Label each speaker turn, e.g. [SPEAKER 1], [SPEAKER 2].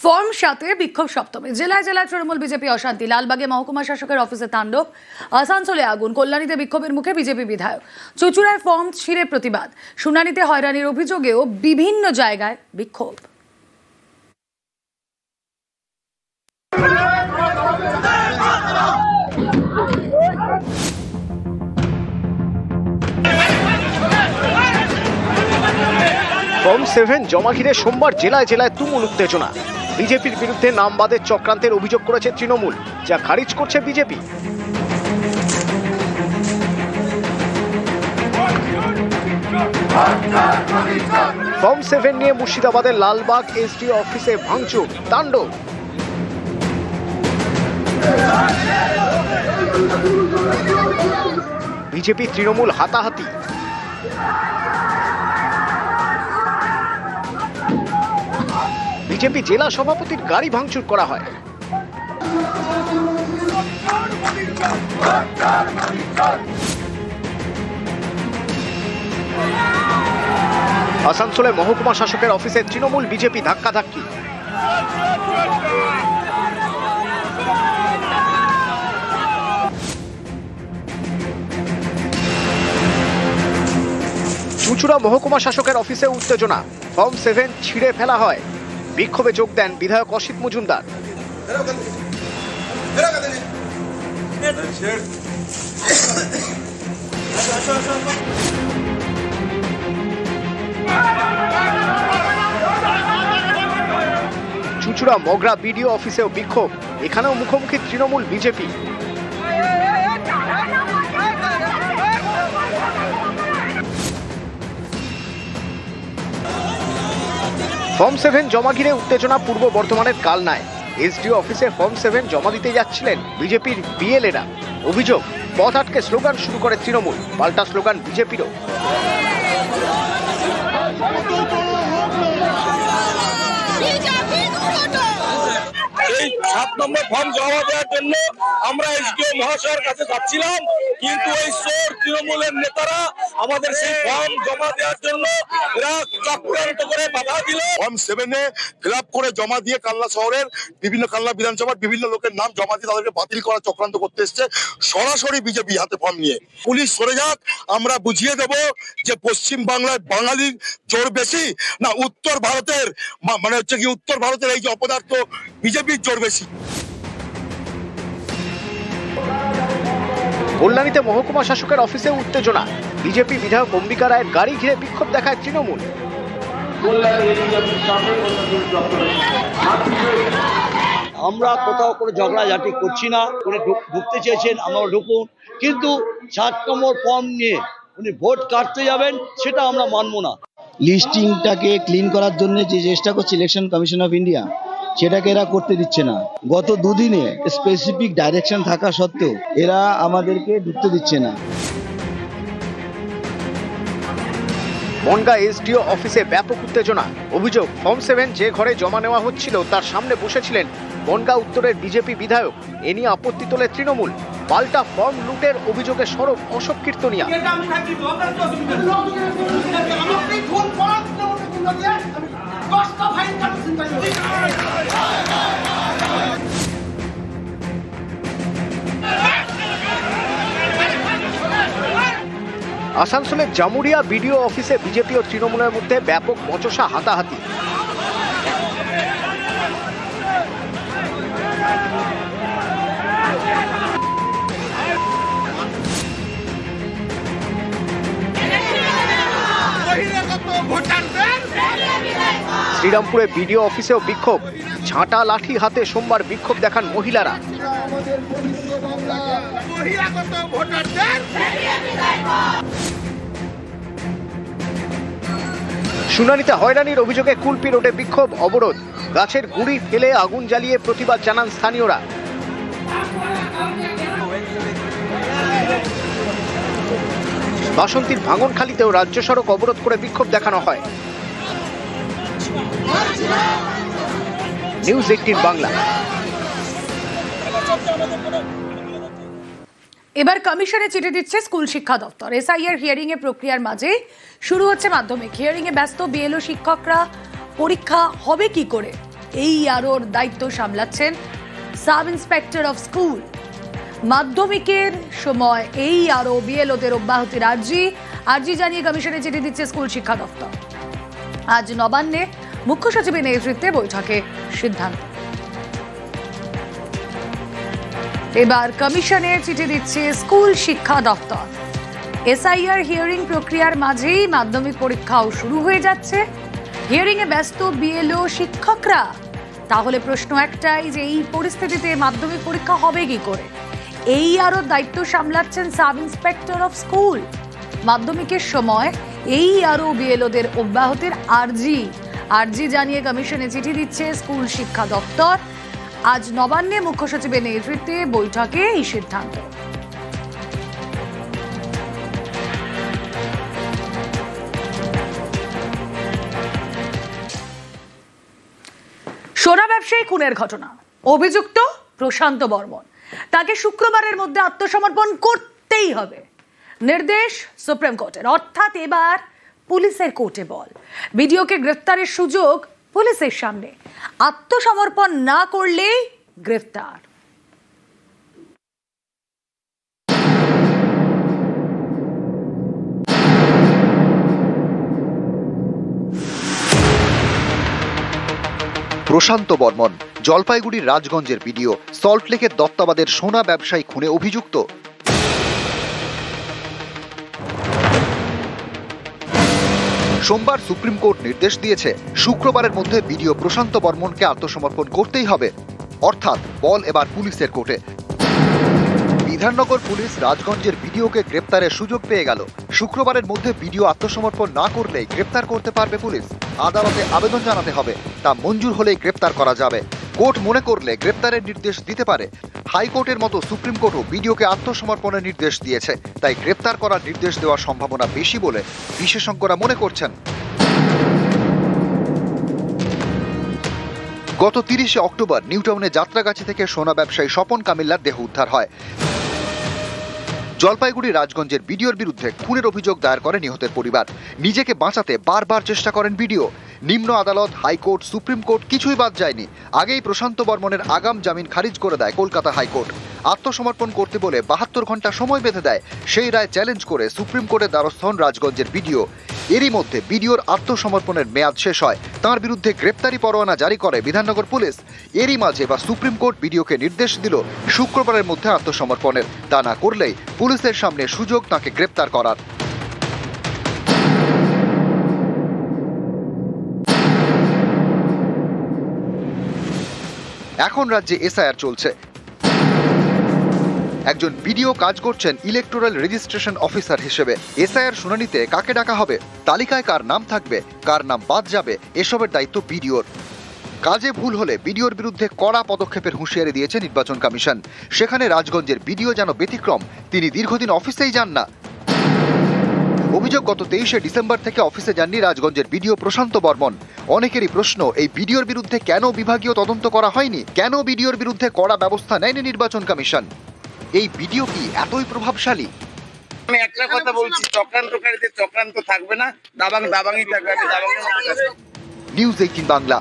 [SPEAKER 1] Form সাথে বিক্ষোভ সপ্তমী। জেলায় জেলায় তৃণমূল বিজেপি অশান্তি। লালবাগে মহকুমা শাসকের অফিসে তাণ্ডব, আসানসোলে আগুন, কল্যাণীতে বিক্ষোভের মুখে বিজেপি বিধায়ক, চুঁচুড়ায় ফর্ম ছিঁড়ে প্রতিবাদ, শুনানিতে হয়রানির অভিযোগেও বিভিন্ন জায়গায় বিক্ষোভ।
[SPEAKER 2] ফর্ম 7 জমা ঘিরে সোমবার জেলায় জেলায় তুমুল উত্তেজনা। বিজেপির বিরুদ্ধে নামবাদের চক্রান্তের অভিযোগ করেছে তৃণমূল, যা খারিজ করছে বিজেপি। ফর্ম 7 নিয়ে মুর্শিদাবাদের লালবাগ এসডিও অফিসে ভাঙচুর, তাণ্ডব। বিজেপি তৃণমূল হাতাহাতি। বিজেপি জেলা সভাপতির গাড়ি ভাঙচুর করা হয়। আসানসোলে মহকুমা শাসকের অফিসে তৃণমূল বিজেপি ধাক্কাধাক্কি। চুঁচুড়া মহকুমা শাসকের অফিসে উত্তেজনা, ফর্ম 7 ছিঁড়ে ফেলা হয়। বিক্ষোভে যোগ দেন বিধায়ক অসিত মজুমদার। চুঁচুড়া মগরা বিডিও অফিসেও বিক্ষোভ, এখানেও মুখোমুখি তৃণমূল বিজেপি। ফর্ম 7 জমা ঘিরে উত্তেজনা পূর্ব বর্ধমানের কালনায়। এসডিও অফিসে ফর্ম 7 জমা দিতে যাচ্ছিলেন বিজেপির বিএলএরা। অভিযোগ, পথ আটকে স্লোগান শুরু করে তৃণমূল, পাল্টা স্লোগান বিজেপিরও।
[SPEAKER 3] 7 নম্বর ফর্ম জমা দেওয়ার জন্য আমরা এসডিও মহাশয়ের কাছে যাচ্ছিলাম, কিন্তু এই সোর তৃণমূলের নেতারা আমাদের সেই ফর্ম জমা দেওয়ার জন্য এরা চক্রান্ত করে বাধা দিল।
[SPEAKER 4] ফর্ম 7 ফিল আপ করে জমা দিয়ে কালনা শহরের কালনা বিধানসভার বিভিন্ন লোকের নাম জমা দিয়ে তাদেরকে বাতিল করার চক্রান্ত করতে এসছে সরাসরি বিজেপি হাতে ফর্ম নিয়ে। পুলিশ সরে যাক, আমরা বুঝিয়ে দেব যে পশ্চিম বাংলায় বাঙালির জোর বেশি না উত্তর ভারতের, মানে হচ্ছে কি উত্তর ভারতের এই যে অপদার্থ বিজেপির জোর বেশি।
[SPEAKER 2] কল্যাণীতে মহকুমা শাসকের অফিসে উত্তেজনা, বিজেপি বিধায়ক অম্বিকা রায়ের গাড়ি ঘিরে বিক্ষোভ দেখায় তৃণমূল।
[SPEAKER 5] আমরা কোথাও কোনো ঝগড়াঝাটি করছি না, উনি ঢুকতে চেয়েছেন আমরা ঢুকুন, কিন্তু 7 নম্বর ফর্ম নিয়ে উনি ভোট কাটতে যাবেন সেটা আমরা মানব না। লিস্টিংটাকে ক্লিন করার জন্য যে চেষ্টা করছে ইলেকশন কমিশন অফ ইন্ডিয়া, সেটাকে এরা করতে দিচ্ছে না। গত দুদিনে স্পেসিফিক ডাইরেকশন থাকা সত্ত্বেও এরা আমাদেরকে ঢুকতে দিচ্ছে না।
[SPEAKER 2] বনগাঁ এসডিও অফিসে ব্যাপক উত্তেজনা। অভিযোগ, ফর্ম 7 যে ঘরে জমা নেওয়া হচ্ছিল তার সামনে বসেছিলেন বনগাঁ উত্তরের বিজেপি বিধায়ক। এ নিয়ে আপত্তি তোলে তৃণমূল, পাল্টা ফর্ম লুটের অভিযোগে সরব অশোক কীর্তনিয়া। আসানসোলের জামুরিয়া বিডিও অফিসে বিজেপি ও তৃণমূলের মধ্যে ব্যাপক বচসা, হাতাহাতি। শ্রীরামপুরে বিডিও অফিসেও বিক্ষোভ, ঝাঁটা লাঠি হাতে সোমবার বিক্ষোভ দেখান মহিলারা। শুনানিতে হয়রানির অভিযোগে কুলপি রোডে বিক্ষোভ, অবরোধ, গাছের গুঁড়ি ফেলে আগুন জ্বালিয়ে প্রতিবাদ জানান স্থানীয়রা। বাসন্তীর ভাঙনখালীতেও রাজ্য সড়ক অবরোধ করে বিক্ষোভ দেখানো হয়। নিউজ 18 বাংলা।
[SPEAKER 1] এবার কমিশনে চিঠি দিচ্ছে স্কুল শিক্ষা দপ্তর। এসআইআর হিয়ারিং এর প্রক্রিয়ার মাঝে শুরু হচ্ছে মাধ্যমিক। হিয়ারিং এ ব্যস্ত বিএলও শিক্ষকরা। পরীক্ষা হবে কি করে? এই আরোর দায়িত্ব সামলাচ্ছেন সাব ইন্সপেক্টর অফ স্কুল। মাধ্যমিকের সময় এই আরো বিএলওদের অব্যাহতির আর্জি জানিয়ে কমিশনে চিঠি দিচ্ছে স্কুল শিক্ষা দপ্তর। আজ নবান্নে মুখ্য সচিবের নেতৃত্বে বৈঠকে সিদ্ধান্ত। এবার কমিশনে চিঠি দিচ্ছে স্কুল শিক্ষা দপ্তর। এসআইআর হিয়ারিং প্রক্রিয়ার মাঝেই মাধ্যমিক পরীক্ষাও শুরু হয়ে যাচ্ছে। হিয়ারিং এ ব্যস্ত বিএলও শিক্ষকরা। তাহলে প্রশ্ন একটাই যে এই পরিস্থিতিতে মাধ্যমিক পরীক্ষা হবে কি করে? এই আরো দায়িত্ব সামলাচ্ছেন সাব ইন্সপেক্টর অফ স্কুল। মাধ্যমিকের সময় এই আরো বিএলওদের অব্যাহতির আর্জি জানিয়ে কমিশনে চিঠি দিচ্ছে স্কুল শিক্ষা দপ্তর। আজ নবান্নে মুখ্য সচিবের নেতৃত্বে বৈঠকে এই সিদ্ধান্ত। সোনা ব্যবসায়ী খুনের ঘটনা, অভিযুক্ত প্রশান্ত বর্মন। তাকে শুক্রবারের মধ্যে আত্মসমর্পণ করতেই হবে, নির্দেশ সুপ্রিম কোর্টের। অর্থাৎ এবার পুলিশের কোর্টে বল। ভিডিওকে গ্রেফতারের সুযোগ পুলিশের সামনে। আত্মসমর্পণ না করলেই গ্রেফতার।
[SPEAKER 6] প্রশান্ত বর্মন, জলপাইগুড়ির রাজগঞ্জের ভিডিও। সল্টলেকের দত্তাবাদের সোনা ব্যবসায়ী খুনে অভিযুক্ত। সোমবার সুপ্রিম কোর্ট নির্দেশ দিয়েছে শুক্রবারের মধ্যে ভিডিও প্রশান্ত বর্মনকে আত্মসমর্পণ করতেই হবে। অর্থাৎ বল এবার পুলিশের কোর্টে। বিধাননগর পুলিশ রাজগঞ্জের ভিডিওকে গ্রেপ্তারের সুযোগ পেয়ে গেল। শুক্রবারের মধ্যে ভিডিও আত্মসমর্পণ না করলেই গ্রেপ্তার করতে পারবে পুলিশ। আদালতে আবেদন জানাতে হবে, তা মঞ্জুর হলেই গ্রেপ্তার করা যাবে। কোর্ট মনে করলে গ্রেপ্তারের নির্দেশ দিতে পারে। হাইকোর্টের মতো সুপ্রিম কোর্টও ভিডিওকে আত্মসমর্পণের নির্দেশ দিয়েছে, তাই গ্রেপ্তার করার নির্দেশ দেওয়ার সম্ভাবনা বেশি বলে বিশেষজ্ঞরা মনে করছেন। গত 30শে অক্টোবর নিউটাউনে যাত্রাগাছি থেকে সোনা ব্যবসায়ী স্বপন কামিল্লার দেহ উদ্ধার হয়। জলপাইগুড়ি রাজগঞ্জের ভিডিওর বিরুদ্ধে খুনের অভিযোগ দায়ের করে নিহতের পরিবার। নিজেকে বাঁচাতে বারবার চেষ্টা করেন ভিডিও। নিম্ন আদালত, হাইকোর্ট, সুপ্রিম কোর্ট কিছুই বাদ যায়নি। আগেই প্রশান্ত বর্মনের আগাম জামিন খারিজ করে দেয় কলকাতা হাইকোর্ট। আত্মসমর্পণ করতে বলে 72 ঘন্টা সময় বেঁধে দেয়। সেই রায় চ্যালেঞ্জ করে সুপ্রিম কোর্টের দ্বারস্থ হন রাজগঞ্জের ভিডিও। এরই মধ্যে ভিডিওর আত্মসমর্পণের মেয়াদ শেষ হয়। তার বিরুদ্ধে গ্রেপ্তারি পরোয়ানা জারি করে বিধাননগর পুলিশ। এরই মাঝে বা সুপ্রিম কোর্ট ভিডিওকে নির্দেশ দিল শুক্রবারের মধ্যে আত্মসমর্পণের। তা না করলেই পুলিশের সামনে সুযোগ তাকে গ্রেপ্তার করার। এখন রাজ্যে এসআইআর চলছে। একজন ভিডিও কাজ করছেন ইলেকটোরাল রেজিস্ট্রেশন অফিসার হিসেবে। এসআইআর শুনানিতে কাকে ডাকা হবে, তালিকায় কার নাম থাকবে, কার নাম বাদ যাবে, এসবের দায়িত্ব ভিডিওর। কাজে ভুল হলে ভিডিওর বিরুদ্ধে কড়া পদক্ষেপের হুঁশিয়ারি দিয়েছে নির্বাচন কমিশন। সেখানে রাজগঞ্জের ভিডিও যেন ব্যতিক্রম। তিনি দীর্ঘদিন অফিসেই যান না। অভিযোগ, গত 23শে ডিসেম্বর থেকে অফিসে যাননি রাজগঞ্জের ভিডিও প্রশান্ত বর্মন। অনেকেরই প্রশ্ন, এই ভিডিওর বিরুদ্ধে কেন বিভাগীয় তদন্ত করা হয়নি? কেন ভিডিওর বিরুদ্ধে কড়া ব্যবস্থা নেয়নি নির্বাচন কমিশন? এই ভিডিও কি এতই প্রভাবশালী?
[SPEAKER 7] আমি একটা কথা বলছি, চক্রান্তকারীদের চক্রান্ত থাকবে না, দাবাংই থাকবে।
[SPEAKER 6] নিউজ 18 বাংলা।